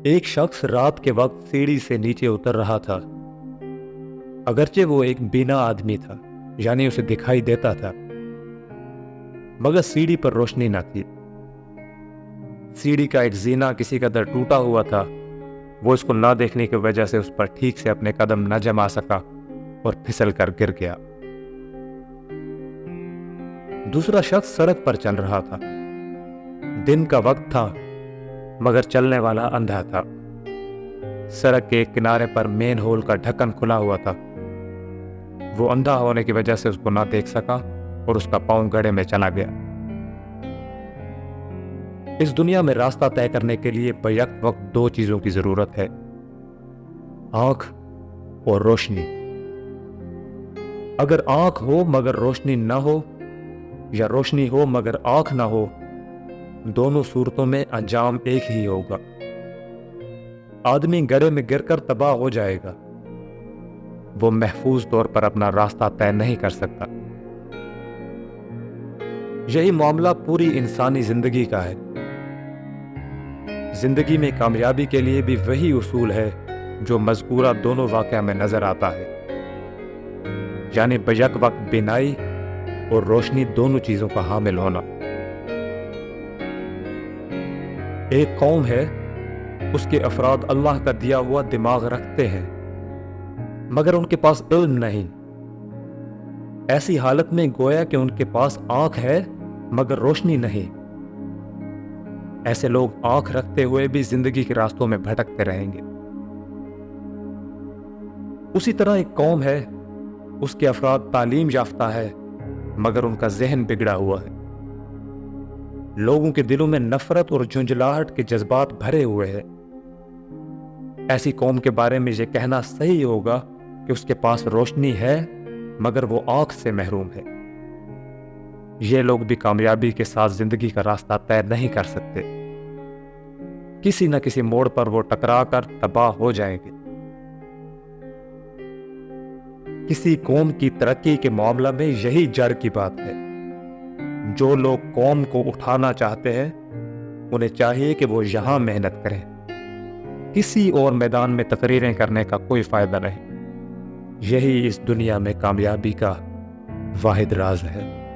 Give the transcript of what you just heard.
ایک شخص رات کے وقت سیڑھی سے نیچے اتر رہا تھا۔ اگرچہ وہ ایک بینا آدمی تھا، یعنی اسے دکھائی دیتا تھا، مگر سیڑھی پر روشنی نہ تھی۔ سیڑھی کا ایک زینہ کسی قدر ٹوٹا ہوا تھا، وہ اس کو نہ دیکھنے کی وجہ سے اس پر ٹھیک سے اپنے قدم نہ جما سکا اور پھسل کر گر گیا۔ دوسرا شخص سڑک پر چل رہا تھا۔ دن کا وقت تھا، مگر چلنے والا اندھا تھا۔ سڑک کے ایک کنارے پر مین ہول کا ڈھکن کھلا ہوا تھا۔ وہ اندھا ہونے کی وجہ سے اس کو نہ دیکھ سکا اور اس کا پاؤں گڑھے میں چلا گیا۔ اس دنیا میں راستہ طے کرنے کے لیے بیک وقت دو چیزوں کی ضرورت ہے: آنکھ اور روشنی۔ اگر آنکھ ہو مگر روشنی نہ ہو، یا روشنی ہو مگر آنکھ نہ ہو، دونوں صورتوں میں انجام ایک ہی ہوگا۔ آدمی گڑھے میں گر کر تباہ ہو جائے گا، وہ محفوظ طور پر اپنا راستہ طے نہیں کر سکتا۔ یہی معاملہ پوری انسانی زندگی کا ہے۔ زندگی میں کامیابی کے لیے بھی وہی اصول ہے جو مذکورہ دونوں واقعہ میں نظر آتا ہے، یعنی بیک وقت بینائی اور روشنی دونوں چیزوں کا حامل ہونا۔ ایک قوم ہے، اس کے افراد اللہ کا دیا ہوا دماغ رکھتے ہیں، مگر ان کے پاس علم نہیں۔ ایسی حالت میں گویا کہ ان کے پاس آنکھ ہے مگر روشنی نہیں۔ ایسے لوگ آنکھ رکھتے ہوئے بھی زندگی کے راستوں میں بھٹکتے رہیں گے۔ اسی طرح ایک قوم ہے، اس کے افراد تعلیم یافتہ ہے، مگر ان کا ذہن بگڑا ہوا ہے۔ لوگوں کے دلوں میں نفرت اور جھنجھلاہٹ کے جذبات بھرے ہوئے ہیں۔ ایسی قوم کے بارے میں یہ کہنا صحیح ہوگا کہ اس کے پاس روشنی ہے مگر وہ آنکھ سے محروم ہے۔ یہ لوگ بھی کامیابی کے ساتھ زندگی کا راستہ طے نہیں کر سکتے۔ کسی نہ کسی موڑ پر وہ ٹکرا کر تباہ ہو جائیں گے۔ کسی قوم کی ترقی کے معاملہ میں یہی جڑ کی بات ہے۔ جو لوگ قوم کو اٹھانا چاہتے ہیں، انہیں چاہیے کہ وہ یہاں محنت کریں۔ کسی اور میدان میں تقریریں کرنے کا کوئی فائدہ نہیں۔ یہی اس دنیا میں کامیابی کا واحد راز ہے۔